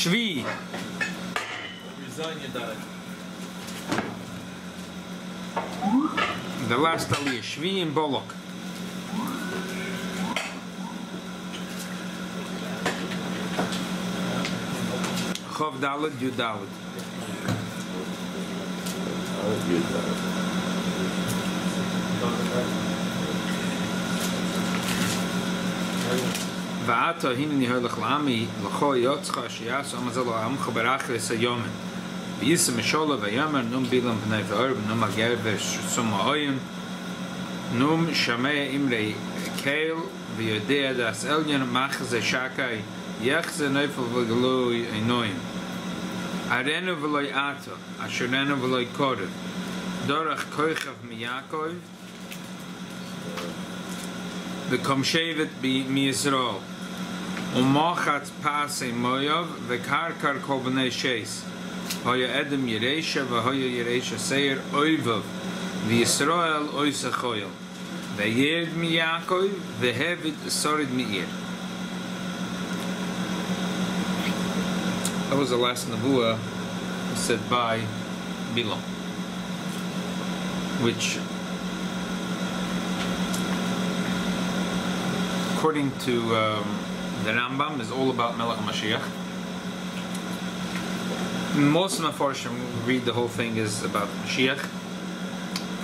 Shvi. The last aliyah, Shvi and Balak. Chav Daled, Yud Daled. Va'ata hineni ha'lech la'ami l'cho yotzcha she'yasu amazelo ha'amcha berachres ha'yomen v'yisem mishola v'yomer num bilam b'nei v'orb num ager v'shum ha'oyim num shamei imrei keil v'yodea das elyon machze shakai yechze neufel v'geloi einoyim arenu v'loi ato asherenu v'loi korev dorach koichav miyakov v'kom shevet mi-Yisrael Umachat Pase Moyav Vekarkar Kobane Shais Hoya Edem Yeresha Vahoya Yeresha Seir Oivav V'Yisrael Oisachoyel V'Yerd Mi Yaakov V'Hevid Sorid Mi'ir. That was the last Nevuah said by Bilam, which according to the Rambam is all about Melech Mashiach. Most of the Mefarshim read the whole thing is about Mashiach.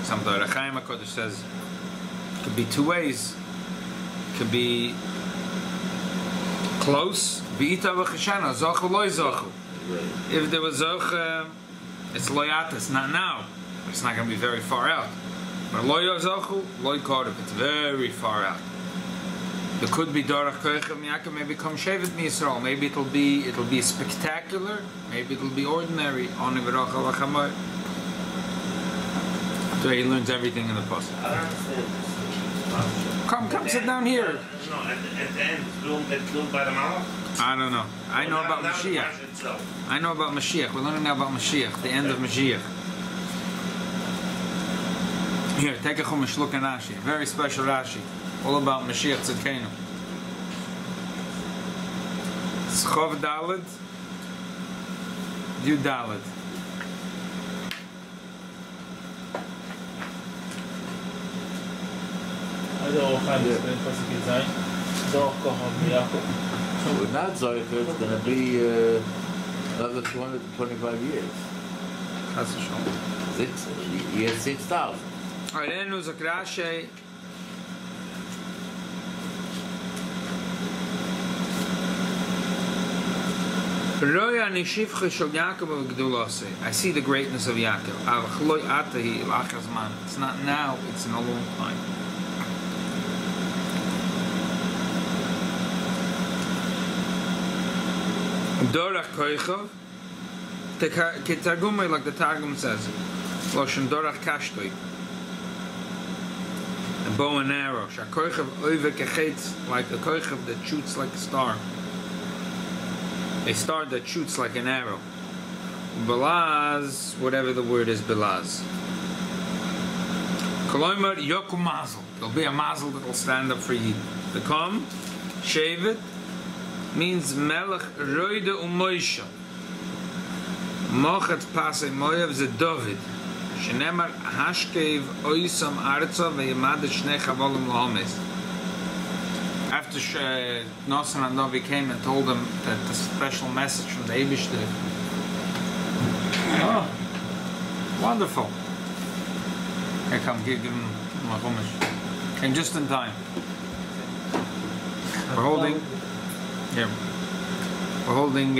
Some of the Rechaim HaKodesh says it could be two ways. It could be close. V'ita v'chashana, zochu loy zochu. If there was zoch, it's loyatas, not now. It's not going to be very far out. But loy zochu, loy kodev, it's very far out. It could be Dorach Koichem Yaakov, maybe come Shevet Mi-Yisrael. Maybe it'll be spectacular. Maybe it'll be ordinary. Oni v'rocha l'chamoy. So he learns everything in the post. I don't understand. Come, sit down here. No, at the end, it's ruled by the Malach? I don't know. I know about Mashiach. I know about Mashiach. We're learning now about Mashiach, the end of Mashiach. Here, take a Chumash, look at Rashi. Very special Rashi. All about Mashiach Tzidkenu. Chav Daled, Yud Daled. So with that Zoyfer, it's going to be another 225 years. That's a show. Year 6,000. Alright, then there's a Rashi. I see the greatness of Yaakov. It's not now, it's in a long time. Dorach Koichav, like the Targum says, Loshem Dorach Kashtoi, a bow and arrow. Shakoichav Oive Kechetz, like a Koichav that shoots like a star. A star that shoots like an arrow. Belaz, whatever the word is, Belaz. Koloimer Yokum Mazel. There'll be a Mazel that will stand up for you. The Kom, Shevet, means Melech Roide Umoisha. Mochat Pase Moyev ze David. Shenemar Hashkev Oisam Arza ve'yemad Shnei Chavolim Lahomes. After Nosson and Novi came and told them that the special message from the Eibishter. Oh, wonderful. Here, come, give him my chumash. Came just in time. We're holding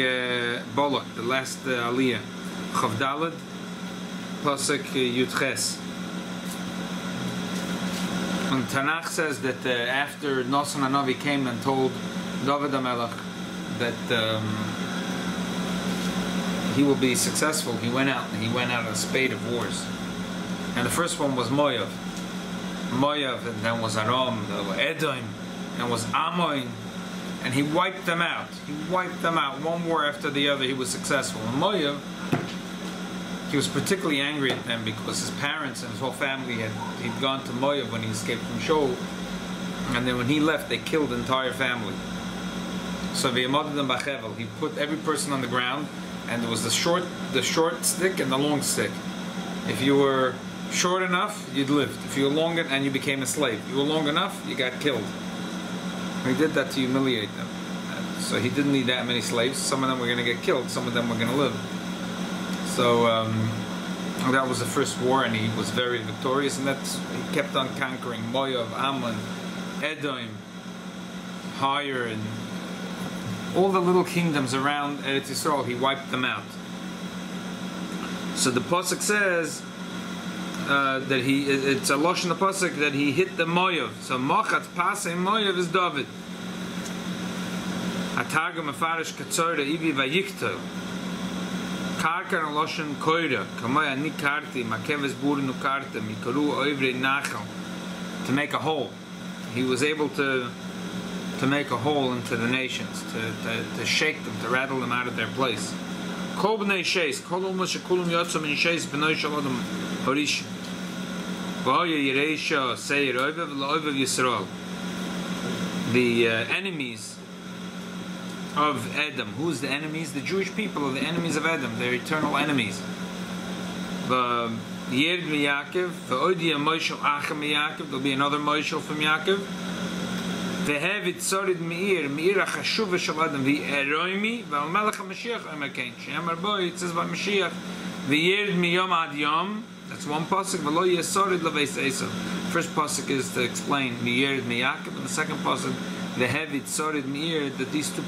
Balak, the last aliyah. Chav Daled, Pasuk Yudches. And Tanakh says that after Nosson HaNavi came and told David HaMelech that he will be successful, he went out a spate of wars. And the first one was Moav, and then was Aram, Edom, and was Ammon, and he wiped them out. One war after the other, he was successful. And Moav, he was particularly angry at them because his parents and his whole family he'd gone to Moav when he escaped from Shaul, and then when he left, they killed the entire family. So he put every person on the ground, and there was the short stick and the long stick. If you were short enough, you'd lived. If you were long and you became a slave. If you were long enough, you got killed. He did that to humiliate them. So he didn't need that many slaves. Some of them were going to get killed. Some of them were going to live. So that was the first war, and he was very victorious. And he kept on conquering Moav, Ammon, Edom, higher, and all the little kingdoms around Eretz Yisrael. He wiped them out. So the pasuk says that it's a losh in the pasuk that he hit the Moav. So Mochatz Pasei Moav is David. Atagam Mefarish Katzora Ivi Vayikto. Karkar Loshen Koira. Kamay Ani Karti Makeves Burnu Karta Mikaru Oivre Nachal. To make a hole. He was able to make a hole into the nations, to shake them, to rattle them out of their place. Kol b'nei sheis, kol u'ma shekulum yotzom in sheis b'nei shalodom horish. V'hoya yireisha seir oivev l'oivev Yisrael. The enemies of Edom. Who's the enemies? The Jewish people are the enemies of Edom. They're eternal enemies. V'yerd miYaakov, v'odia Moshel Achem miYaakov. There'll be another Moshel from Yaakov. V'hevit sorid meir hachashuv shel Adam v'eroimi v'almelech HaMashiach emerkein she'emar boi. It says by Mashiach v'yerd miyom ad yom. That's one pasuk. V'lo yesorid leveis Esav. First pasuk is to explain v'yerd miYaakov, and the second pasuk v'hevit sorid meir. That these two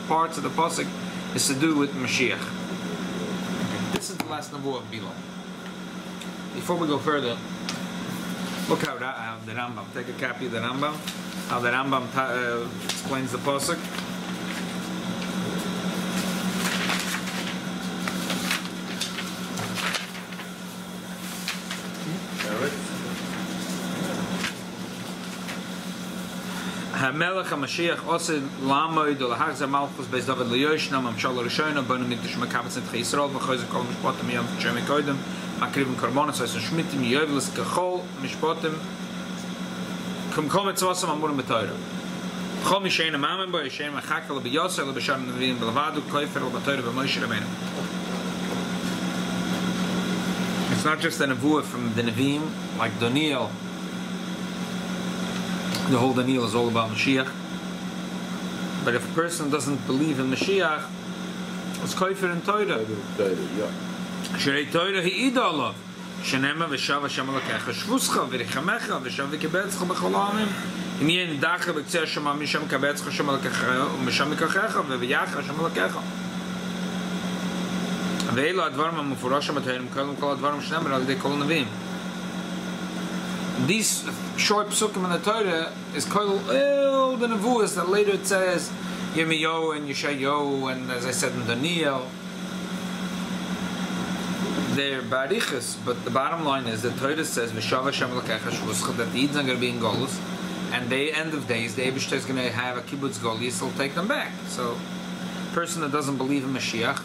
parts of the pasuk is to do with Mashiach. Okay. This is the last nevuah of Bilam. Before we go further, look how the Rambam. Take a copy of the Rambam. How the Rambam explains the pasuk. Hamelech HaMashiach osid lamoid ol hachzar malchus beis David liyoshna mamshal rishona bonu mikdash makabetz et Yisrael v'choyzer kol mishpatim yom shem koydem makrivim korbanos ois shmitim yovelis kachol mishpatim kum komet tzvasam amurim b'toyra chol mishein amamen bo yishein machakel b'yosel b'shar nevim b'lavadu koifer b'toyra b'Moshe Rabbeinu. It's not just a nevuah from the Nevi'im like Daniel. The whole Daniel is all about Mashiach. But if a person doesn't believe in Mashiach, it's koifer in Torah. Sherei Torah hi'ida alav. Shenema v'shav Hashem alakecha shvuscha v'richamecha v'shav v'kibetzcha b'chol ha'amim. Im yen dacha v'ktzeh Hashem misham kabetzcha Hashem alakecha u'misham mikachecha v'v'yacha Hashem alakecha. Ve'elu advarim ha'mufurashim b'Torah kol advarim shnemer al yedei kol nevi'im. These short psukim in the Torah is called the nevuahs that later it says Yirmiyahu and Yeshayahu, and as I said in Daniel, they're barichas, but the bottom line is the Torah says V'shav Hashem l'kecha shvuscha, that the Yidden are going to be in Golus, and the end of days the Eibishter is going to have a kibbutz Golus, he'll take them back. So a person that doesn't believe in Mashiach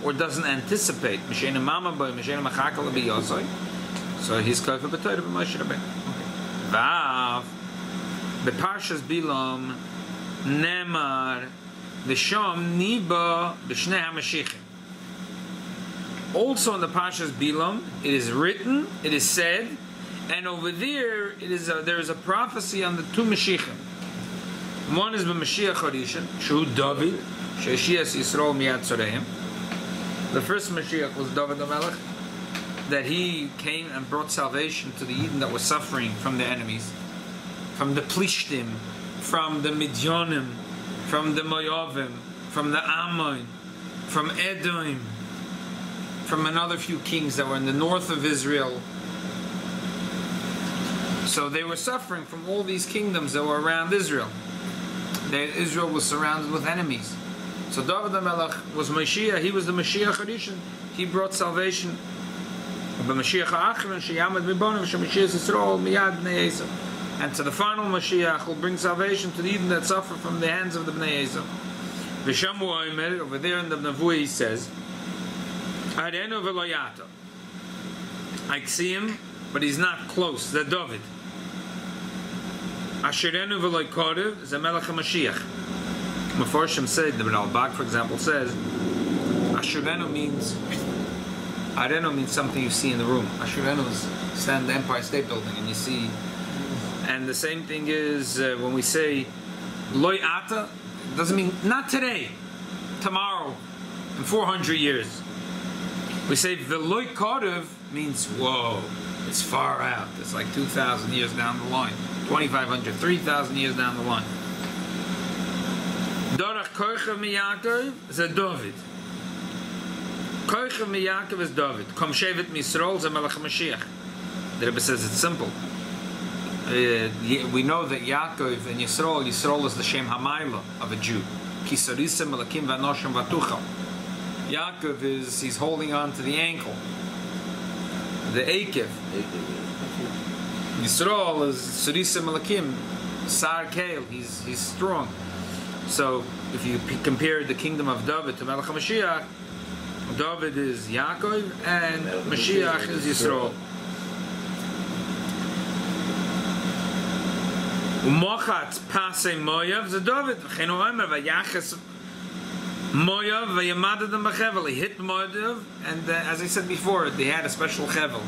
or doesn't anticipate Mashiach Mama Boy, Mashiach Machakal B'Yosoi, so he's kofer b'Torah b'Moshe Rabbeinu. Vav b'Parshas Bilam Nemar v'Sham Niba b'Shnei HaMashiachim. Also in the Parshas Bilam, it is written, it is said, and over there it is there is a prophecy on the two Mashiachim. One is b'Mashiach Harishon, Shu David, She'eshias Yisrael miyad Tzoreim. The first Mashiach was David the Melech, that he came and brought salvation to the Eden that were suffering from the enemies, from the Plishtim, from the Midyanim, from the Moavim, from the Ammon, from Edom, from another few kings that were in the north of Israel. So they were suffering from all these kingdoms that were around Israel. Israel was surrounded with enemies. So David the Melech was Mashiach, he was the Mashiach Harishon, he brought salvation. And to the final Mashiach will bring salvation to the Eden that suffer from the hands of the Bnei Esav. Over there in the Nevuah he says, I see him, but he's not close. The David. Mefarshim said, the Balak, for example, says, Ashurenu means something you see in the room. Ashurenu is stand in the Empire State Building and you see. And the same thing is when we say Loi Ata, it doesn't mean not today, tomorrow, in 400 years. We say Veloi Kodev means whoa, it's far out. It's like 2,000 years down the line, 2,500, 3,000 years down the line. Dorach Koicha Miyakov is a David. Koicha Miyakov is David. Kom Shevet Misrol is a Melech Mashiach. The Rebbe says it's simple. We know that Yaakov and Yisrael is the Shem Hamayla of a Jew. Kisarisa Melakim Vanoshim Vatuchal. Yaakov he's holding on to the ankle. The Akev. Yisrael is Sarisa Melakim, Sar Kael, he's strong. So if you compare the kingdom of David to Melech HaMashiach, David is Yaakov and Mashiach is Yisrael. Umochat Pasei Moyav is David. V'chenu Omer v'yachas Moyav v'yamadad b'chevel. He hit Moyav, and as I said before, they had a special chevel.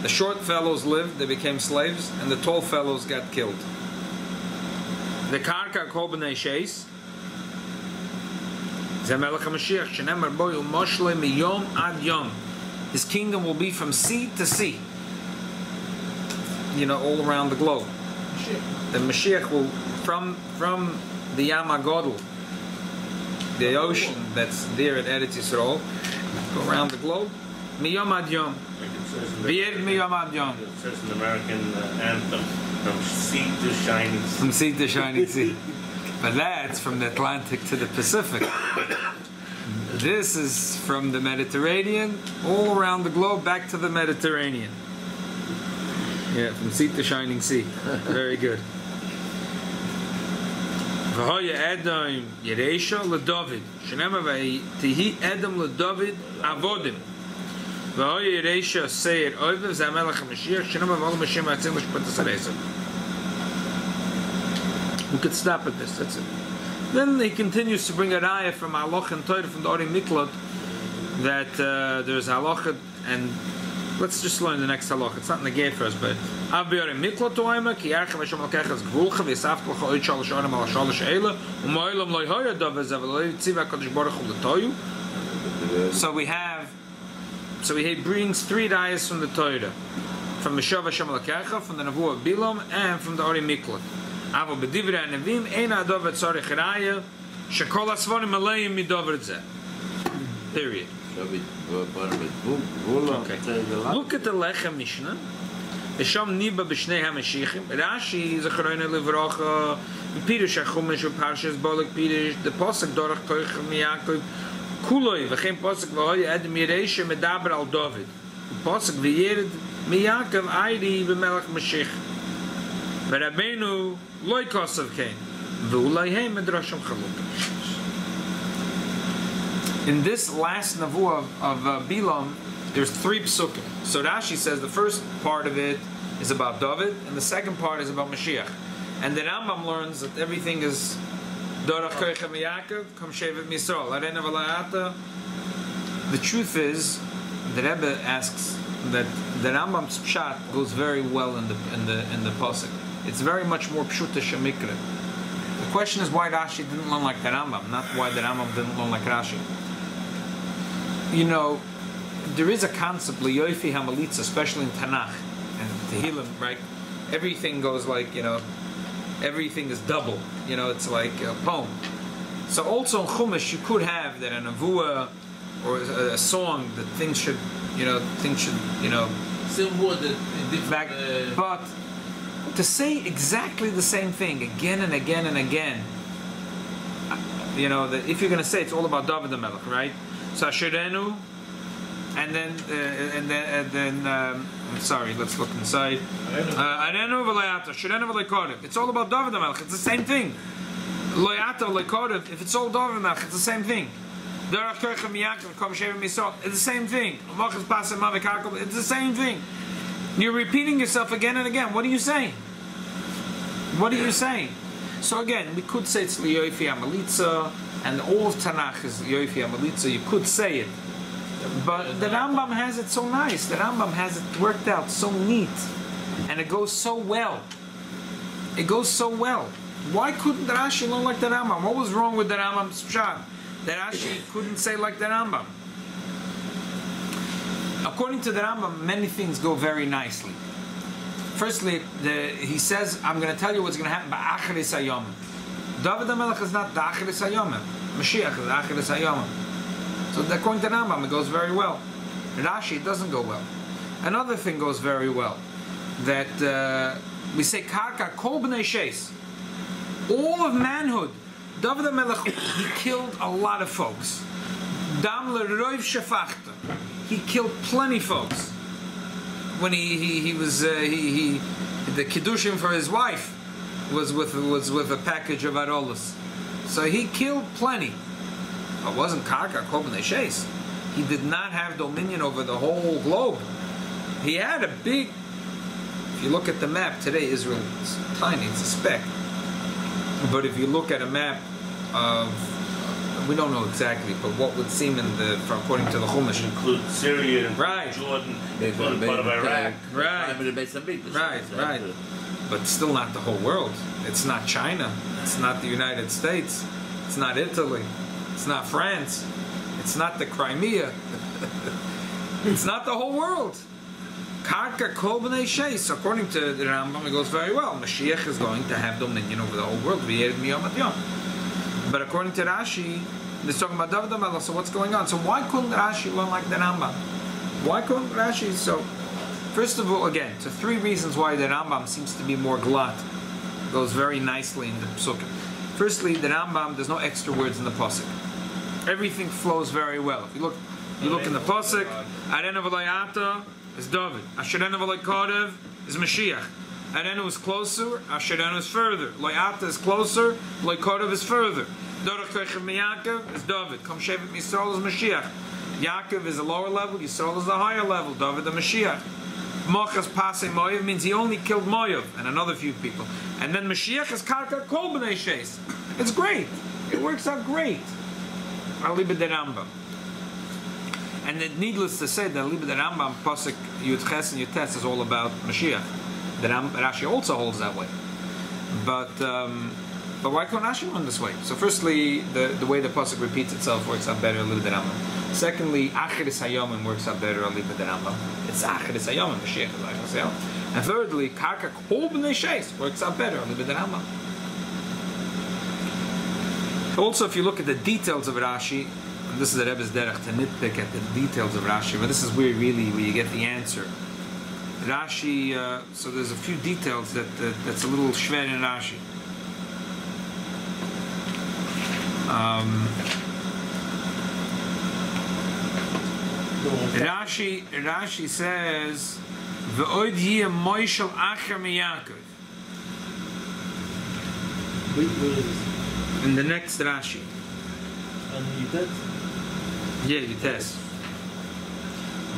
The short fellows lived, they became slaves, and the tall fellows got killed. The Karka Kol B'nei Sheis Zeh Melech HaMashiach Shenemar Bo Moshle Miyom Ad Yom. His kingdom will be from sea to sea, all around the globe. The Mashiach will from the Yam HaGodel, the ocean that's there at Eretz Yisrael, go around the globe. Miyom Ad Yom. V'yed Miyom Ad Yom. It says an American anthem, from sea to shining sea. From sea to shining sea. But that's from the Atlantic to the Pacific. This is from the Mediterranean, all around the globe, back to the Mediterranean. Yeah, from sea to shining sea. Very good. V'hoya Edom Yereisha LeDavid. Shenema v'tihi Edom LeDavid Avodim. V'hoya Yereisha Seir Oivev Zeh Melech HaMashiach. Shenema v'ol Mashiach Ma'atzim L'shpatas HaReisa. We could stop at this, that's it. Then he continues to bring a raya from Halacha and Torah from the Ori Miklot that there's Halacha, and let's just learn the next Halacha. It's not in the gate for us, but Av Ori Miklot Toima Ki Yarchav Hashem L'kechas Gvulcha V'yisaft L'cha Oid Shalosh Aram Al Shalosh Eila U'Mo'ilam Lo Yehoya Dov Zev Lo Yitziv HaKadosh Baruch Hu L'Toyu. So he brings three rayas from the Torah, from Meshav Hashem L'kecha, from the Nevuah of Bilam, and from the Ori Miklot. Avo b'divrei hanevim ein ha'dovet tzarich raya shekol ha'svarim aleim midover zeh. Period. Okay. Look at the Lechem Mishnah. Esham niba b'shnei ha'mashiachim. Rashi zechroina livrocha b'pirush ha'chumash u'parshas Balak pirush the posuk dorach koich miyakov kuloi v'chein posuk v'hoya edem yireisha medaber al David posuk v'yered miyakov ayri b'melech Mashiach. But Rabbeinu loy kosav came. V'ulayhem medrashim chalukah. In this last nevuah of Bilam, there's three psukim. So Rashi says the first part of it is about David, and the second part is about Mashiach. And the Rambam learns that everything is Dorach Koicha Miyakov, Kom Shevet Misrol, Arena V'La'ata. The truth is, the Rebbe asks that the Rambam's pshat goes very well in the pasuk. It's very much more pshuta shemikra. The question is why Rashi didn't learn like the Rambam, not why the Rambam didn't learn like Rashi. There is a concept liyofi hamalitza, especially in Tanakh and Tehillim, right? Everything goes like everything is double. It's like a poem. So also in Chumash you could have that a nevuah or a song that things should Same word in different. But to say exactly the same thing again and again and again, that if you're going to say it's all about David the Melech, right? So Ashirenu, and then I'm sorry, let's look inside. Arenu v'layata, Ashirenu v'laykorev. It's all about David the Melech. It's the same thing. Loyata v'laykorev. If it's all David the Melech, it's the same thing. It's the same thing. It's the same thing. You're repeating yourself again and again. What are you saying? What are you saying? So again, we could say it's Liyofi Amalitza, and all of Tanakh is Liyofi Amalitza. You could say it, but the Rambam has it so nice. The Rambam has it worked out so neat, and it goes so well. It goes so well. Why couldn't Rashi learn like the Rambam? What was wrong with the Rambam's pshat? That Rashi couldn't say like the Rambam. According to the Rambam, many things go very nicely. Firstly, he says, I'm going to tell you what's going to happen by Acharis Hayom. David HaMelech is not the Acharis Hayom. Mashiach is the Acharis Hayom. So according to the Rambam, it goes very well. Rashi, it doesn't go well. Another thing goes very well. That we say, Karka Kol B'nei Sheis. All of manhood. David HaMelech, he killed a lot of folks. Dam L'Roiv Shefachta. He killed plenty folks. When he was the kiddushin for his wife was with a package of arolas, so he killed plenty. It wasn't karka kol b'nei sheis. He did not have dominion over the whole globe. He had a big. If you look at the map today, Israel is tiny; it's a speck. But if you look at a map of, we don't know exactly, but what would seem according to the Chumash, include Syria and right. Jordan, include part of Iraq, right, but still not the whole world. It's not China. It's not the United States. It's not Italy. It's not France. It's not the Crimea. It's not the whole world. Karka kol b'nei sheis. According to the Rambam, it goes very well. Mashiach is going to have dominion over the whole world. But according to Rashi, they're talking about David HaMelech, so what's going on? So why couldn't Rashi learn like the Rambam? Why couldn't Rashi? So, first of all, again, so three reasons why the Rambam seems to be more glut. Goes very nicely in the Psukim. Firstly, the Rambam, there's no extra words in the Pasuk. Everything flows very well. If you look in the Pasuk, Arena v'lo Yata is David. Asherenu v'lo Kodev is Mashiach. Arenu is closer, Asherenu is further. Lo Yata is closer, Lo Kodev is further. Dorach Koichev Yaakov is David. Kom Shevet Yisrael is Mashiach. Yaakov is a lower level, Yisrael is a higher level. David the Mashiach. Mochas Pasei Moav means he only killed Moav and another few people. And then Mashiach is Karka Kol B'nei Sheis. It's great. It works out great. Aliba de Rambam. And needless to say, that Aliba de Rambam Pasuk Yud Ches and Yud Tes is all about Mashiach. The Rashi also holds that way. But why can't Rashi run this way? So firstly, the way the Pasuk repeats itself works out better, Aliba de Rambam. Secondly, Achiris Hayomim works out better, Aliba de Rambam. It's Achiris Hayomim, Mashiach is Achiris Hayomim. And thirdly, Karka Kol B'nei Sheis works out better, Aliba de Rambam. Also, if you look at the details of Rashi, and this is the Rebbe's derech to nitpick at the details of Rashi, but this is where you get the answer. Rashi, so there's a few details that's a little shver in Rashi. Rashi says, "V'od yeh moishel acher miYaakov." In the next Rashi. And Yutet? Yeah, Yutet.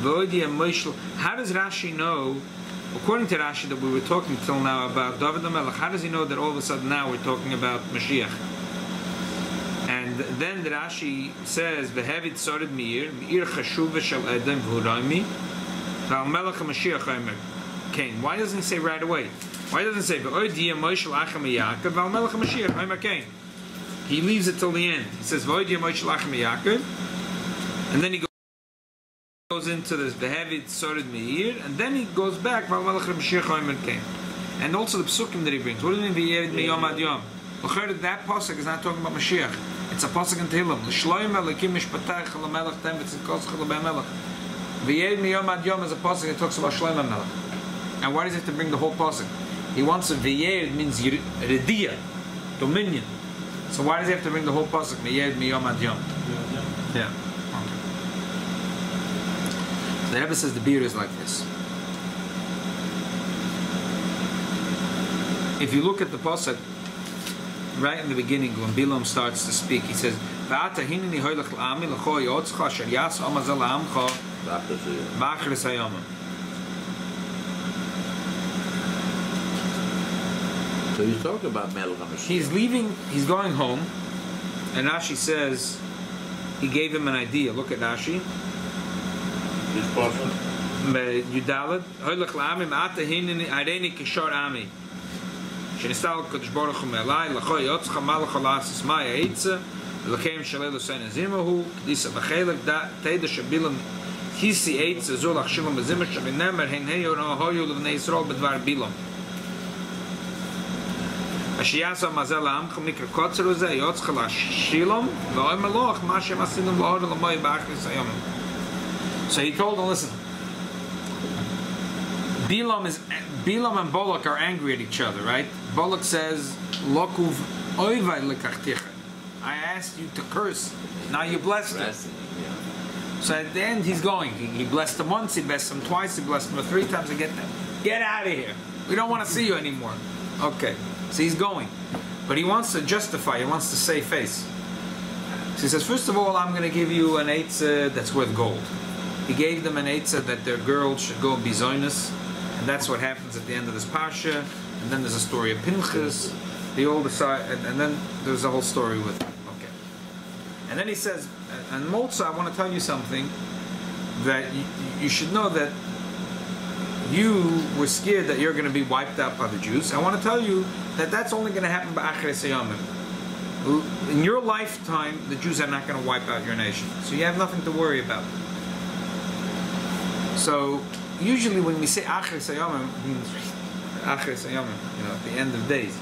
V'od yeh moishel. How does Rashi know? According to Rashi that we were talking till now about David HaMelech, how does he know that all of a sudden now we're talking about Mashiach? And then the Rashi says, "V'hevit sored meir chashuva shel Edom v'hurami v'al-melech HaMashiach Omer Kain." Why doesn't he say right away? Why doesn't he say "V'od yeh moishel acher miYaakov v'al-melech HaMashiach Omer Kain"? He leaves it till the end. He says "V'od yeh moishel acher miYaakov," and then he goes into this "V'hevit sored meir," and then he goes back "v'al-melech HaMashiach Omer Kain." And also the psukim that he brings. What does it mean "V'yered miyom ad yom"? That pasuk is not talking about Mashiach. It's a pasuk in Tehillim. L'shloim elikim mishpatach l'melech temetz l'koschel l'bemelech. V'yed miyom ad yom is a pasuk that talks about Shloim HaMelech. And why does he have to bring the whole pasuk? He wants a v'yed means rediyah, dominion. So why does he have to bring the whole pasuk? V'yed miyom ad yom. Yeah. Okay. So the Rebbe says the beer is like this. If you look at the pasuk, right in the beginning, when Bilam starts to speak, he says, "V'ata hineni hoylech l'ami l'cho yotzcha asher yas amazel la'amcha b'achiris hayomim." So you talk about Melech HaMashiach. He's leaving, he's going home, and Rashi says he gave him an idea. Look at Rashi. This person? Yudalet, Hoylech la'amim ata hineni areni kishor ami. Shenistal kodesh baruch hu me'alai, l'cho yotzcha malach ha'las maya eitze, l'keim shalei l'sein azimahu, k'disa v'chelek teida shabilam hisi eitze zulach shilam azimah shabinemer hen heyo hoyu l'vnei Yisrael b'dvar Bilam. Ashiyasa mazel la'amcha mikra kotzer uze, yotzcha la'shilam, v'oy meloch, ma shem asinim l'hod l'moy ba'achris hayomim. So he told him, listen, Bilam and Balak are angry at each other, right? Balak says, Lokuv oivai lekachticha. I asked you to curse, now you blessed him. So at the end he's going. He blessed him once, he blessed him twice, he blessed him 3 times. Get out of here. We don't want to see you anymore. Okay, so he's going. But he wants to justify, he wants to save face. So he says, first of all, I'm going to give you an eitzah that's worth gold. He gave them an eitzah that their girl should go be Zionist. And that's what happens at the end of this parsha. And then there's a story of Pinchas. They all decide, and then there's a whole story with it. Okay. And then he says, and Moltza, I want to tell you something that you should know that you were scared that you're going to be wiped out by the Jews. I want to tell you that that's only going to happen by Achres Hayomim. In your lifetime, the Jews are not going to wipe out your nation. So you have nothing to worry about. So usually when we say Achres Hayomim, it means Achres Hayomim, at the end of days.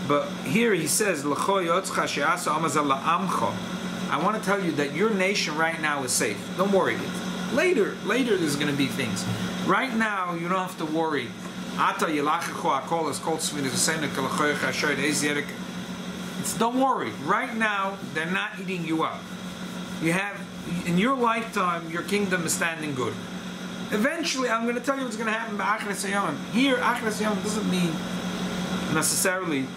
But here he says, L'cho yotzcha she'asa amazal la'amcha. I want to tell you that your nation right now is safe. Don't worry. Later there's going to be things. Right now you don't have to worry. Ata yelachecho akol es kol tzvin es asena kalachoyach ashoyd ezyerik. Don't worry. Right now they're not eating you up. You have, in your lifetime, your kingdom is standing good. Eventually, I'm going to tell you what's going to happen by Achres Hayomim. Here, Achres Hayomim doesn't mean necessarily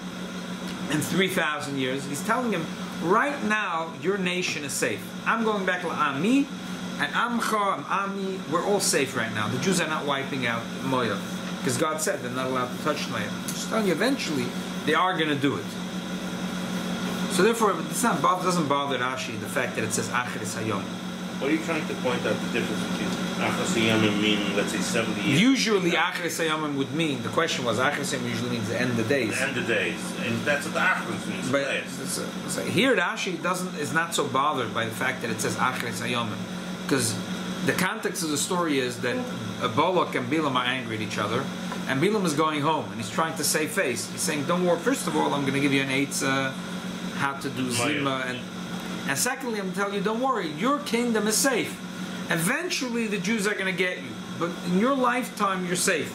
in 3,000 years. He's telling him, right now, your nation is safe. I'm going back to Ami, and Amcha, and Ami, we're all safe right now. The Jews are not wiping out Moab, because God said they're not allowed to touch Moab. Just telling you, eventually, they are going to do it. So therefore, doesn't bother Rashi the fact that it says Achres Hayomim. What are you trying to point out the difference between Achres Hayomim meaning, let's say, 70 years? Usually Achres Hayomim would mean, the question was, Achres Hayomim usually means the end of days. The end of days. And that's what the Achres means. But here Rashi is not so bothered by the fact that it says Achres Hayomim. Because the context of the story is that Balak and Bilam are angry at each other. And Bilam is going home and he's trying to save face. He's saying, don't worry, first of all, I'm going to give you an eitzah, how to do Zima, and secondly, I'm telling you, don't worry, your kingdom is safe. Eventually, the Jews are going to get you, but in your lifetime, you're safe.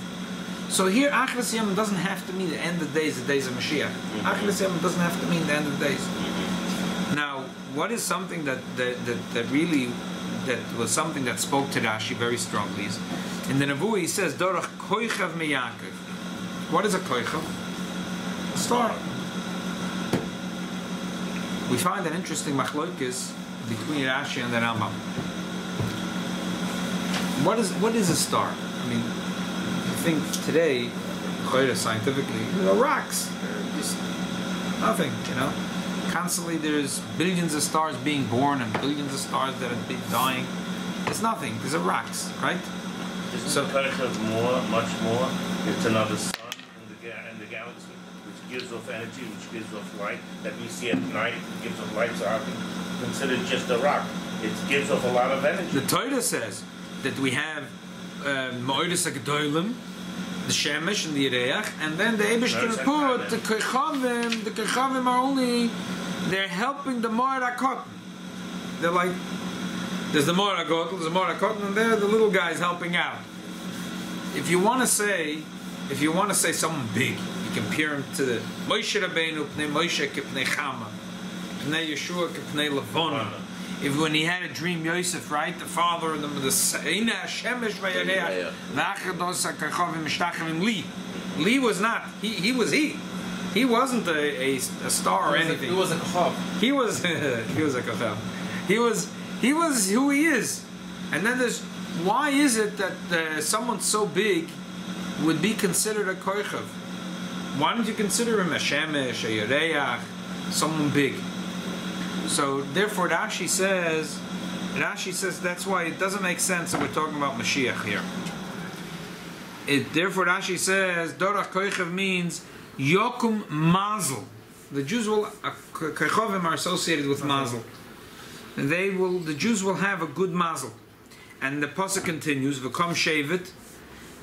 So here, Achres Hayomim doesn't have to mean the end of days, the days of Mashiach. Achres Hayomim doesn't have to mean the end of days. Now, what is something that was something that spoke to Rashi very strongly is, in the Nevuah he says, Dorach koichav meyakov. What is a koichav? A star. We find an interesting machlokes between Rashi and the Rambam. What is a star? I mean, you think today, scientifically, rocks. They're just nothing, Constantly there's billions of stars being born and billions of stars that are dying. It's nothing. These are rocks, right? Isn't the much more? It's another sun in the galaxy, which gives off energy, which gives off light, that we see at night, it gives off light, so I can consider it just a rock. It gives off a lot of energy. The Torah says that we have Ma'oris HaGedolim, the Shemesh and the Yereach, and then the Eibishter put the Kechavim. The Kechavim are only, they're helping the Moed HaKotan. They're like, there's the Moed HaKotan, there's the Moed HaKotan, and they're the little guys helping out. If you want to say someone big, you compare him to the Moshe Rabbeinu Pnei Moshe Kipnei Chama, Pnei Yeshua Kipnei Levona. If when he had a dream, Yosef, right, the father and the Ina Shemesh Vayareach, Vachados HaKachavim Mishtachavim Li. Li was not. He was he. He wasn't a star or anything. He was a kachav. He was a kachav. He was who he is. And then there's, why is it that someone so big would be considered a koichav? Why don't you consider him a shemesh, a yereach, someone big? So therefore, Rashi says that's why it doesn't make sense that we're talking about Mashiach here. Therefore, Rashi says Dorach Koichav means Yokum Mazel. The Jews will Koichavim are associated with Mazel. The Jews will have a good Mazel. And the pasuk continues, V'kom Shevet.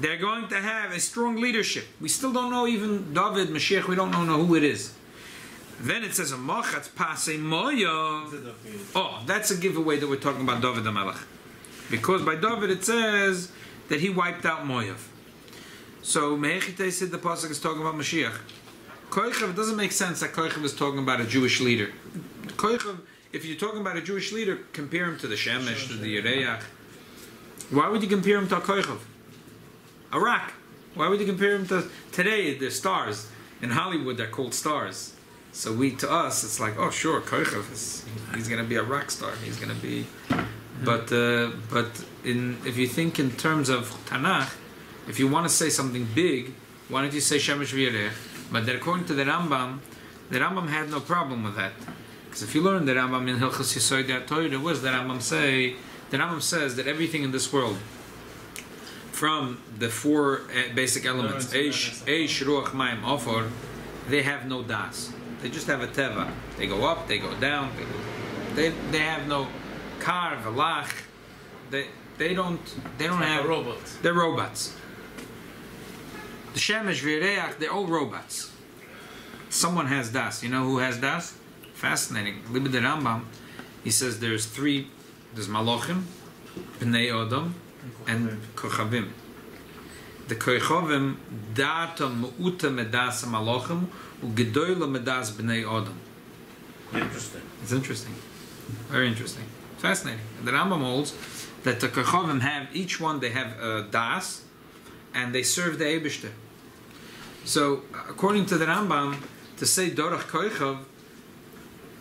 They're going to have a strong leadership. We still don't know even David, Mashiach, we don't know who it is. Then it says, Mochatz Pasei Moyav. Oh, that's a giveaway that we're talking about David the Melech. Because by David it says that he wiped out Moyav. So Mehechite said the pasuk is talking about Mashiach. Koichav, it doesn't make sense that Koichav is talking about a Jewish leader. Koichav, if you're talking about a Jewish leader, compare him to the Shemesh, to the Yereach. Why would you compare him to a Koichav? A rock. Why would you compare him to... Today, the stars. In Hollywood, they're called stars. So to us, it's like, oh sure, Koichav, he's going to be a rock star. He's going to be... But if you think in terms of Tanakh, if you want to say something big, why don't you say Shemesh v'Yerech? But according to the Rambam had no problem with that. Because if you learn the Rambam in Hilchos Yesod HaTorah, what does the Rambam say? The Rambam says that everything in this world, from the four basic elements, Eish, Ruach, Mayim, Ofor, they have no das. They just have a teva. They go up, they go down. They have no kar, velach. They don't have robots. They're robots. The Shemesh v'Yereach, they're all robots. Someone has das. You know who has das? Fascinating. Libid the Rambam, he says there's Malachim, Bnei Odom, and Kochavim. The Kochavim, Data Mu'uta Medas Malachim, Ugedoyla Medas Bnei Odom. Interesting. It's interesting. Very interesting. Fascinating. The Rambam holds that the Kochavim have, each one they have a das, and they serve the Eibishter. So, according to the Rambam, to say Dorach Koichav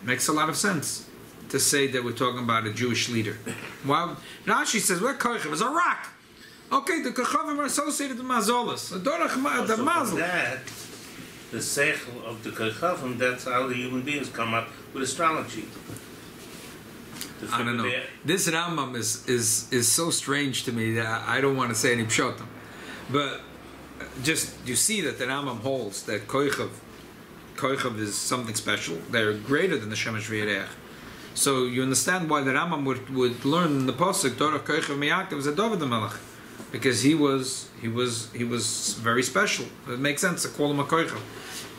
makes a lot of sense. To say that we're talking about a Jewish leader. Well, Rashi says, well, Koichav is a rock. Okay, the Kochavim are associated with Mazolas. The Mazel. That, the seichel of the Kochavim, that's how the human beings come up with astrology. I don't know. This Rambam is so strange to me that I don't want to say any pshotim. But just, you see that the Rambam holds that Koichav is something special. They're greater than the Shemesh v'Yereach. So you understand why the Rambam would learn in the pasuk Dorach Koichav Miyaakov is a David the Melech, because he was very special. It makes sense to call him a Koichav.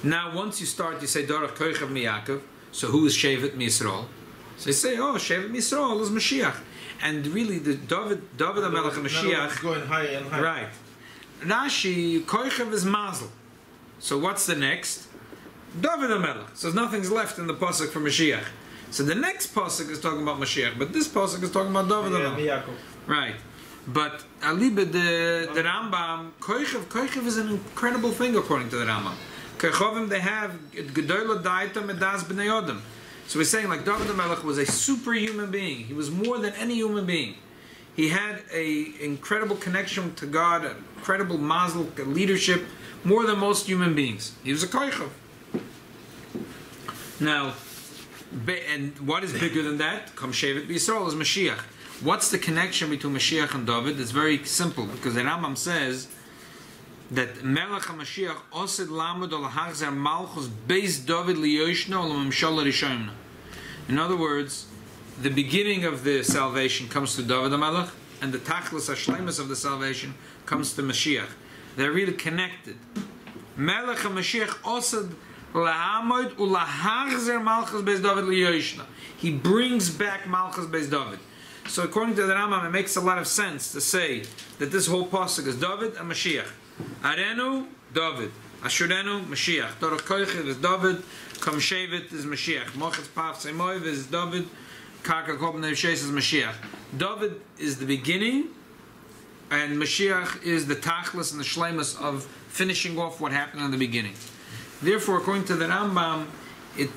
Now once you start, you say Dorach Koichav Miyaakov. So who is Shevet Yisrael? So you say, oh, Shevet Yisrael is Mashiach, and really the David the Melech and Mashiach going higher and higher. Right. Rashi Koichav is Mazel. So what's the next? David the Melech. So nothing's left in the pasuk for Mashiach. So the next pasuk is talking about Mashiach, but this pasuk is talking about David the Melech. Right. But Aliba the Rambam, Koichav is an incredible thing according to the Rambam. Koichavim, they have Gedoyla Daita Medas Bnei Odom. So we're saying like David the Melech was a superhuman being. He was more than any human being. He had an incredible connection to God, an incredible mazel, leadership, more than most human beings. He was a Koichav. Now, and what is bigger than that? Kam Shevet B'Yisrael is Mashiach. What's the connection between Mashiach and David? It's very simple, because the Rambam says that Melech HaMashiach Osed Lamed Ol HaChzer Malchus Beis David Liyoshna Ol HaMemshala Rishayimna. In other words, the beginning of the salvation comes to David HaMelech, and the Tachlis HaShleimus of the salvation comes to Mashiach. They're really connected. Melech HaMashiach Osed Lahamod Ol HaChzer Malchus Beis David Liyoshna. He brings back Malchus Beis David. So according to the Rambam, it makes a lot of sense to say that this whole pasuk is David and Mashiach. Arenu, David. Ashurenu, Mashiach. Dorach Koichav is David. Kam Shevet is Mashiach. Mochatz Pasei Moyav is David. Karka Kol Bnei Yisrael is Mashiach. David is the beginning, and Mashiach is the tachlis and the shleimus of finishing off what happened in the beginning. Therefore, according to the Rambam, it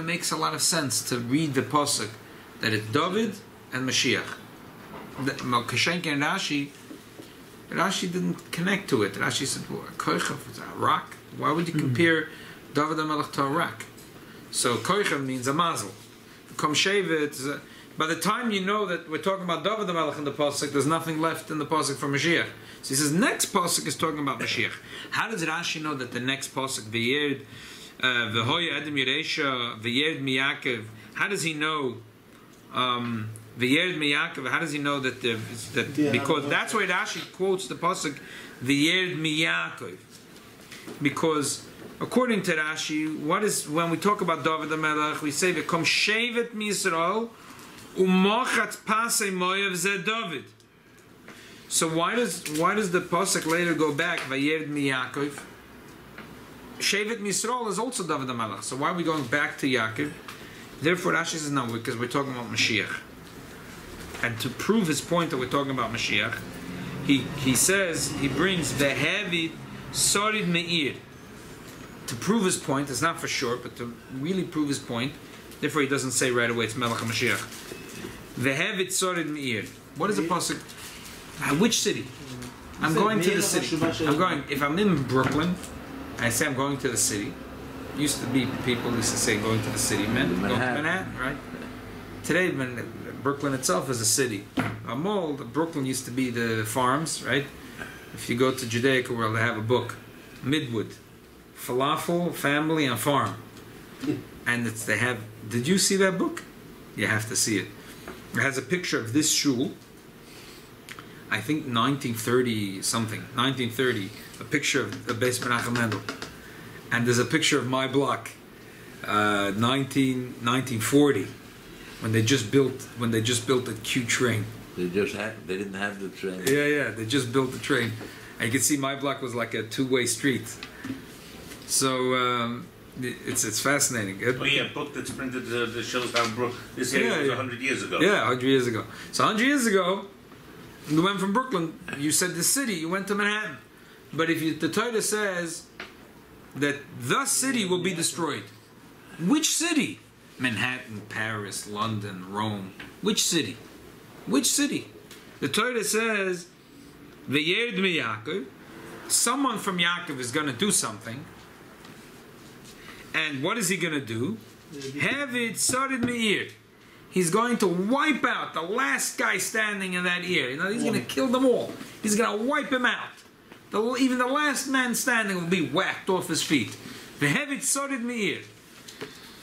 makes a lot of sense to read the pasuk that it's David and Mashiach. Kashenk and Rashi didn't connect to it. Rashi said, well, Koichav is a rock. Why would you compare David HaMelech to a rock? So Koicha means a mazel. Kom Shevet. By the time you know that we're talking about David HaMelech in the pasuk, there's nothing left in the pasuk for Mashiach. So he says next pasuk is talking about Mashiach. How does Rashi know that the next pasuk V'yerd V'hoya Adam Yeresha V'yerd Miyakev? How does he know? V'yerd Miyakev. How does he know that because that's why Rashi quotes the pasuk V'yerd Miyakev, because according to Rashi, when we talk about David HaMelech, we say V'kom Shevet Misrael Umochat Pasei Moav Zeh David. So why does the pasuk later go back V'yerd Miyakev? Shevet Misrael is also David HaMelech. So why are we going back to Yaakov? Therefore Rashi says no, because we're talking about Mashiach. And to prove his point that we're talking about Mashiach, he says, he brings Ve'hevid Sorid Me'ir. To prove his point, it's not for sure, but to really prove his point, therefore he doesn't say right away it's Melech HaMashiach. Ve'hevid Sorid Me'ir. What is the pasuk? Which city? I'm going to the city. If I'm in Brooklyn, I say I'm going to the city. Used to be people used to say going to the city, go to Manhattan, right? Today, Brooklyn itself is a city. A mall, Brooklyn used to be the farms, right? If you go to Judaica World, they have a book, Midwood, Falafel, Family, and Farm. And they have, did you see that book? You have to see it. It has a picture of this shul, I think 1930 something, 1930, a picture of the Beis Menachem Mendel. And there's a picture of my block, 1940, when they just built a Q train. They didn't have the train. Yeah, they just built the train. And you can see my block was like a two-way street. So it's fascinating. Oh yeah, a book that's printed that shows how this area was 100 years ago. Yeah, 100 years ago. So 100 years ago, you went from Brooklyn, you said the city, you went to Manhattan. But if the Torah says that the city will be destroyed, which city? Manhattan, Paris, London, Rome. Which city? Which city? The Torah says, V'yerd mi Yaakov, someone from Yaakov is going to do something. And what is he going to do? Hevid Sorid Me'ir. He's going to wipe out the last guy standing in that ear. You know, he's going to kill them all. He's going to wipe him out. Even the last man standing will be whacked off his feet. V'hevid Sorid Me'ir.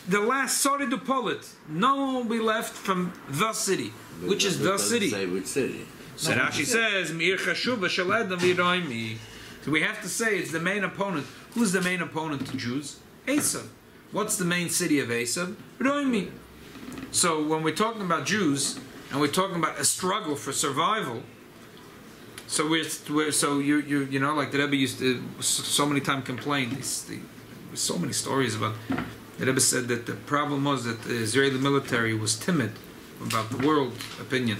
The last Sorid Upolit. No one will be left from the city. Which is the city? Say which city. So Rashi says, Me'ir Chashuva Shaledam V'yiroimi. So we have to say it's the main opponent. Who's the main opponent to Jews? Esav. What's the main city of Esav? Roimi. So when we're talking about Jews and we're talking about a struggle for survival, so you know, like the Rebbe used to so many times complain. There's so many stories about. The Rebbe said that the problem was that the Israeli military was timid about the world opinion,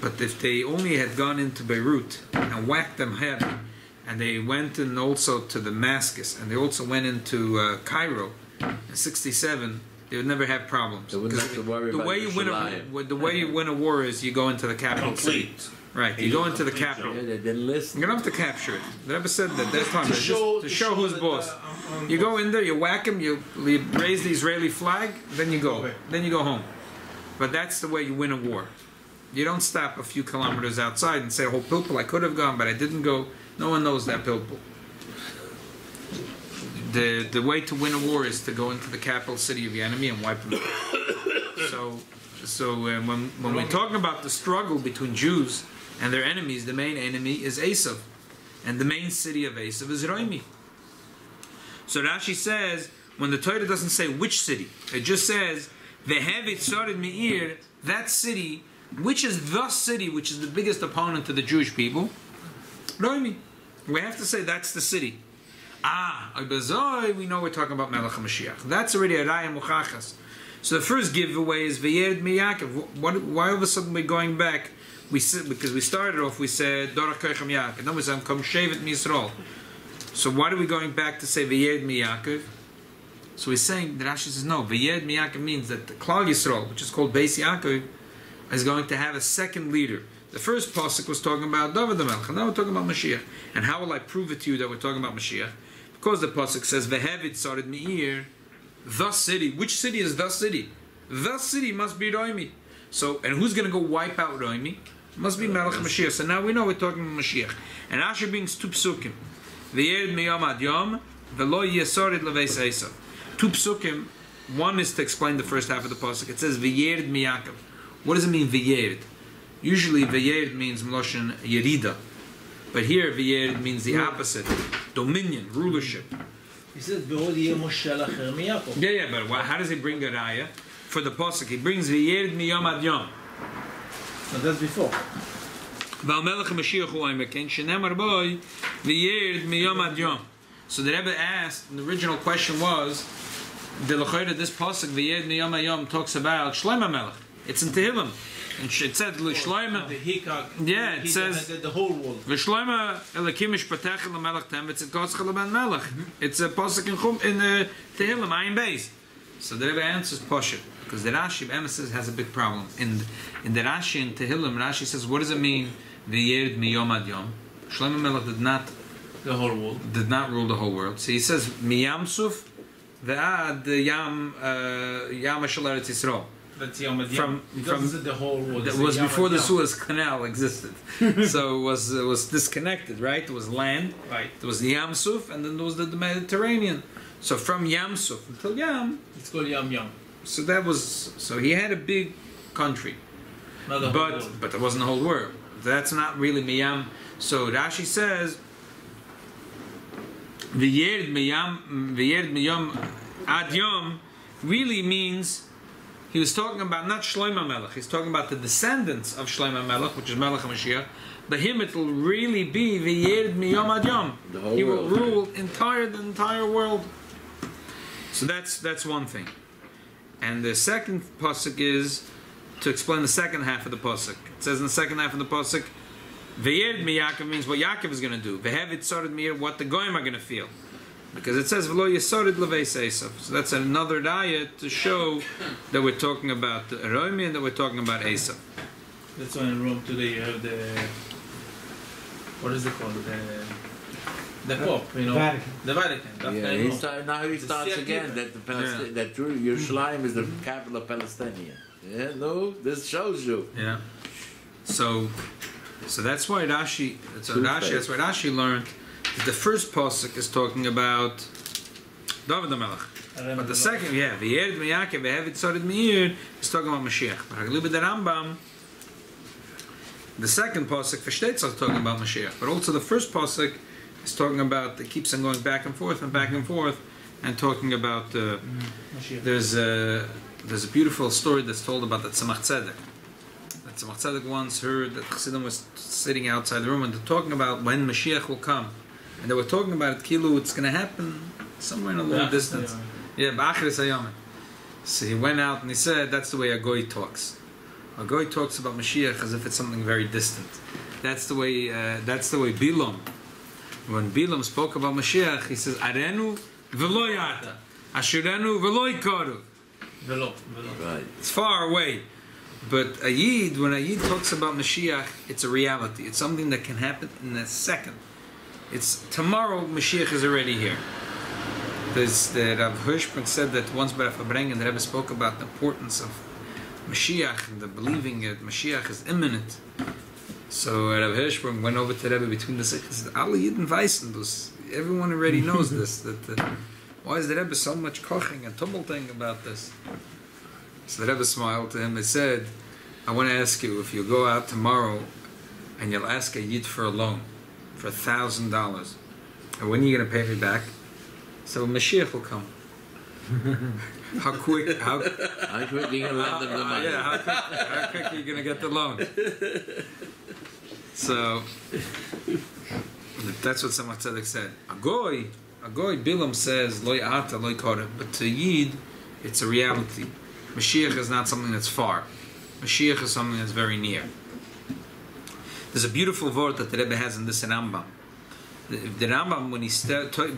but if they only had gone into Beirut and whacked them heavy, and they went in also to Damascus, and they also went into Cairo in '67, they would never have problems. They wouldn't have to worry about the way you win a war is you go into the capital city. Right, you go into the capital. Yeah, they didn't listen. You don't have to capture it. The Rebbe said that time. To show who's boss. You go in there, you whack him, you raise the Israeli flag, then you go. Then you go home. But that's the way you win a war. You don't stop a few kilometers outside and say, oh, Pilpul, I could have gone, but I didn't go. No one knows that Pilpul. The way to win a war is to go into the capital city of the enemy and wipe them out. So when we're talking about the struggle between Jews and their enemies, the main enemy is Esav. And the main city of Esav is Roimi. So Rashi says, when the Torah doesn't say which city, it just says, V'hevet Sorid Me'ir, that city, which is the city, which is the biggest opponent to the Jewish people, Roimi. We have to say that's the city. We know we're talking about Melech HaMashiach. That's already a Raya Muchachas. So the first giveaway is V'yerd mi Yaakov. Why all of a sudden we're going back? Because we started off, we said Dorach Koichem Yaakov. Then we said Kom Shevet Misrael. So why are we going back to say V'yerd mi Yaakov? So we're saying, the Rashi says no. V'yerd mi Yaakov means that the Klal Yisrael, which is called Beis Yaakov, is going to have a second leader. The first pasuk was talking about David HaMelech, and now we're talking about Mashiach. And how will I prove it to you that we're talking about Mashiach? Because the pasuk says Vehevit Sarid Meir, the city. Which city is the city? The city must be Roimi. So, and who's going to go wipe out Roimi? Must be Melech Mashiach. So now we know we're talking about Mashiach. And Asher brings two psukim. V'yered miyom ad yom, v'lo yesorid leveis Esav. Two psukim. One is to explain the first half of the pasuk. It says V'yered miyakov. What does it mean V'yered? Usually V'yered means Mloshen Yerida. But here V'yered means the opposite. Dominion, rulership. He says, "Behold, ye Moshe lacher miyakov." Yeah, but how does he bring a raya for the pasuk? He brings V'yered miyom ad yom. But that's before. V'almelech Mashiach hu aymekin shenemar boy V'yered miyom ad yom. So the Rebbe asked, and the original question was, the l'chayda this pasuk V'yered miyom ad yom talks about Shlomo Melech. It's in Tehillim. And it said Shlomo. Yeah, it says the whole world. V'Shlomo Elokim mishpatech lemelech tem v'tzidkotzcha leben melech. It's a pasuk in Tehillim Ayin Beis. So the Rebbe answers Poshet because the Rashi Emesis has a big problem. In the Rashi in Tehillim, Rashi says, what does it mean? V'yered miyom ad yom. Shlomo Melech did not rule the whole world. So he says miyam suf ve'ad yam shel Eretz Yisrael. That's Yom Ad From the whole world. That was before the Suez Canal existed. So it was disconnected, right? There was land, Right. there was the Yam Suf, and then there was the Mediterranean. So from Yam Suf until Yam, It's called Yam Yam. so he had a big country, Not the whole world. but it wasn't the whole world. That's not really Miyam. So Rashi says, V'yered miyom ad yom really means. He was talking about not Shlomo Melech. He's talking about the descendants of Shlomo Melech, which is Melech HaMashiach. But him, it will really be V'yered miyom ad yom. He will rule the entire world. So that's one thing. And the second pasuk is to explain the second half of the pasuk. It says in the second half of the pasuk, V'yered miyakov means what Yaakov is going to do. V'hevit Sarid Meir, what the goyim are going to feel. Because it says V'lo yesorid leveis Esav. So that's another ayah to show that we're talking about the Romi and that we're talking about Esav. That's why in Rome today you have what is it called? The Pope, you know. Vatican. The Vatican. Yeah, now he starts again that that Yerushalayim is the capital of Palestinian. Yeah, no, this shows you. Yeah. So that's why Rashi. That's why Rashi learned. The first pasuk is talking about David the Melech, but the second, V'yered miyakov v'hevit Sarid Meir is talking about Mashiach. But Haglibet the Rambam, the second pasuk for Shteitz is talking about Mashiach, but also the first pasuk is talking about. It keeps on going back and forth and talking about. There's a beautiful story that's told about the Tzemach Tzedek. That Tzemach Tzedek once heard that Chassidim was sitting outside the room and they're talking about when Mashiach will come. And they were talking about it, Kilu, it's going to happen somewhere in a little distance. Yeah, B'achris Hayom. So he went out and he said, that's the way a goy talks. A goy talks about Mashiach as if it's something very distant. That's the way Bilam. When Bilam spoke about Mashiach, he says, Arenu v'lo yata, Ashurenu v'lo yikaru. Right. It's far away. But when a Yid talks about Mashiach, it's a reality. It's something that can happen in a second. It's tomorrow. Mashiach is already here. There's the Rav Hirschberg said that once by Rav Abreng, and the Rebbe spoke about the importance of Mashiach and the believing that Mashiach is imminent. So Rav Hirschberg went over to the Rebbe between the sikhs. Alle Yidden weissen das. Everyone already knows this. Why is the Rebbe so much koching and tumulting about this? So the Rebbe smiled to him and said, I want to ask you, if you go out tomorrow and you'll ask a Yid for a loan for $1,000, and when are you going to pay me back? So Mashiach will come. How quick are you going to lend them the money? How quick are you going to get the loan? So that's what Tzemach Tzedek said. A goy, Bilam says, Lo ya'ata, lo yikara. But to Yid, it's a reality. Mashiach is not something that's far. Mashiach is something that's very near. There's a beautiful word that the Rebbe has in this Rambam. The Rambam, when he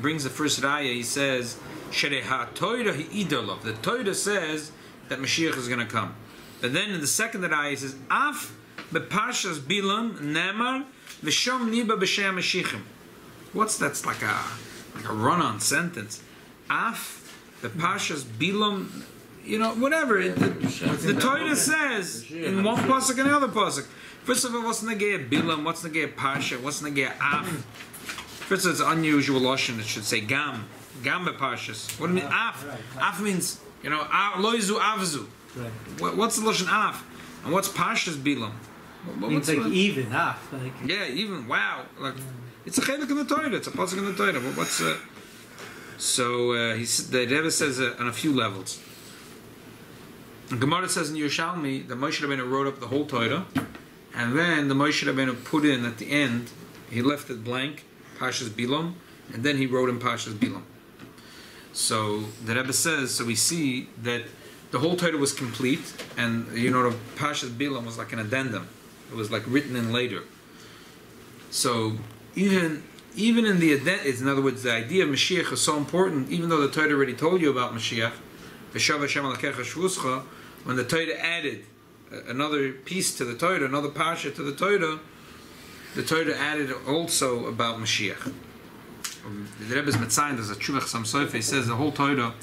brings the first raya, he says, Shereha Torah idolov. The Torah says that Mashiach is going to come. But then in the second raya, he says, Af beparshas Bilam nemar v'shom niba b'shem Mashiachim. What's that's like a a run-on sentence. Af, the Pashas Bilam, whatever. The Torah says in one pasuk and another pasuk. First of all, what's Negei Bilam? What's Negei Pasha? What's Negei Af? First of all, it's unusual lashon. It should say Gam Pashas. What do you mean Af? Af means Loizu Avzu. What's the lashon Af? And what's Pashas Bilam? Means like even Af. Yeah, even. Wow. It's a chelik in the Torah. It's a pasuk in the Torah. But what's so the Rebbe says on a few levels. Gemara says in Yerushalmi that Moshe Rabbeinu wrote up the whole Torah, and then the Moshe Rabbeinu put in at the end, he left it blank, Pashas Bilam, and then he wrote in Pashas Bilam. So the Rebbe says, so we see that the whole Torah was complete, and the Pashas Bilam was like an addendum. It was like written in later. So even in the addendum, in other words, the idea of Mashiach is so important, even though the Torah already told you about Mashiach, when the Torah added another piece to the Torah, another Pasha to the Torah added also about Mashiach. The Rebbe's Metzayin, there's a Tshuvah Chassam Sofer, he says the whole Torah,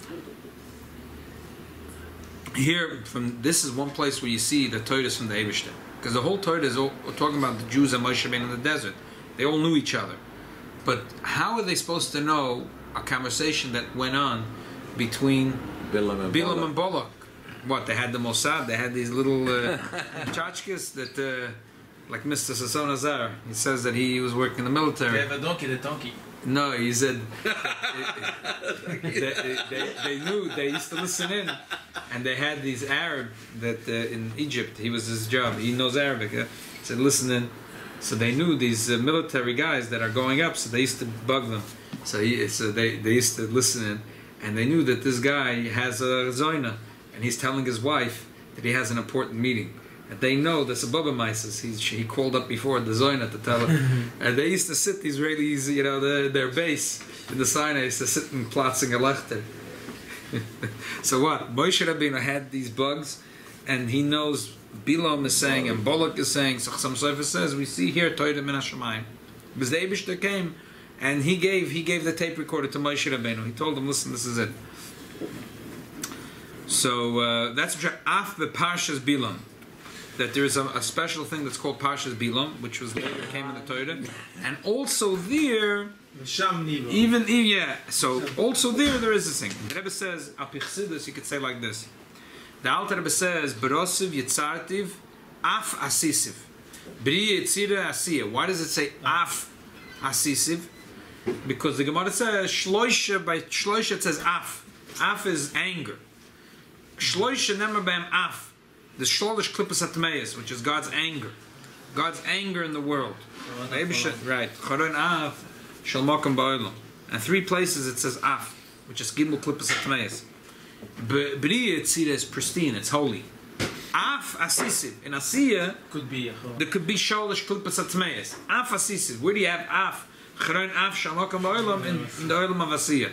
here, this is one place where you see the Torah is from the Eibishter. Because the whole Torah is talking about the Jews and Moshe Rabbeinu in the desert. They all knew each other. But how are they supposed to know a conversation that went on between Bilam and Balak? What, they had the Mossad, they had these little tchotchkes that, like Mr. Sasson Azar, he says that he was working in the military. They have a donkey, the donkey. No, he said they knew, they used to listen in, and they had these Arab that in Egypt, he was his job, he knows Arabic, he said listen in, so they knew these military guys that are going up, so they used to bug them, so they used to listen in, and they knew that this guy has a zoina, and he's telling his wife that he has an important meeting. And they know the Sababa Mises. He called up before the Zoyna to tell her. And they used to sit, the Israelis, their base in the Sinai used to sit and plotzing a lechter. So what? Moshe Rabbeinu had these bugs, and he knows Bilam is saying, and Balak is saying, so Chassam Sofer says, we see here, Torah min HaShamayim. Because the Eibishter came, and he gave the tape recorder to Moshe Rabbeinu. He told him, listen, this is it. So that's Af Parshas Bilam. That there is a special thing that's called Parshas Bilam, which was later came in the Torah, and also there, also there is this thing. The Rebbe says, Apichsidus, you could say like this. The Alter Rebbe says, Berosiv Yitzartiv Af Asisiv, Bri Yitzira Asiyah. Why does it say Af Asisiv? Because the Gemara says Shloisha, by Shloisha it says Af. Af is anger. Shloisha nemer b'hem Af. The Shloish Klippas Atmeis, which is God's anger in the world. Right. Charon Af Shel Makom Ba'olam. And 3 places it says Af, which is Gimel Klippas Atmeis. B'riya Tzira is pristine, it's holy. Af Asisiv. In Asiyah, there could be Shloish Klippas Atmeis. Af Asisiv. Where do you have Af? Charon Af Shel Makom Ba'olam in the Olam of Asiyah.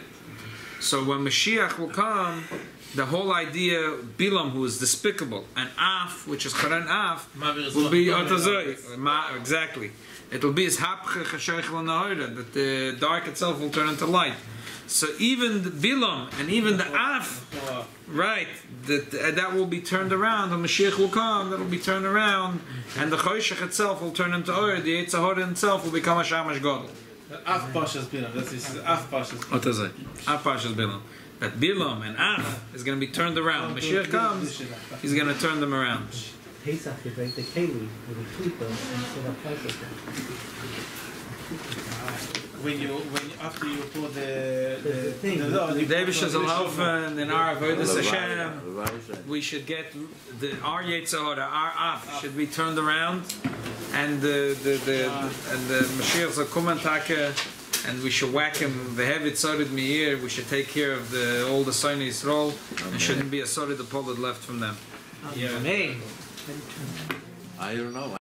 So when Mashiach will come, the whole idea, Bilam, who is despicable, and Af, which is Charan Af, will be Otazoi. Exactly. It will be as Hapche Chashaychel Nahora, that the dark itself will turn into light. So even the Bilam and even the Af, right, that will be turned around. When Mashiach will come, that will be turned around, and the Choshech itself will turn into Or. The Yitzhahara itself will become a Shamash Gadol. Af Pashas Bilam. That's Af Pashas Bilam. Otazoi. Af Pashas Bilam. That Bilam and Af is going to be turned around. Mashiach comes, he's going to turn them around. Pesach, you break the keli with a klipa instead of Pesach. After you put the law, David Shazal Hofen and our Avodas Hashem, we should get our Yetzirah, our Af should be turned around, and the Mashiach will come and take. And we should whack him. The heavy tzadid meir. We should take care of all the Sinai Yisrael, and shouldn't be a tzadid apollo left from them. Yeah. I don't know.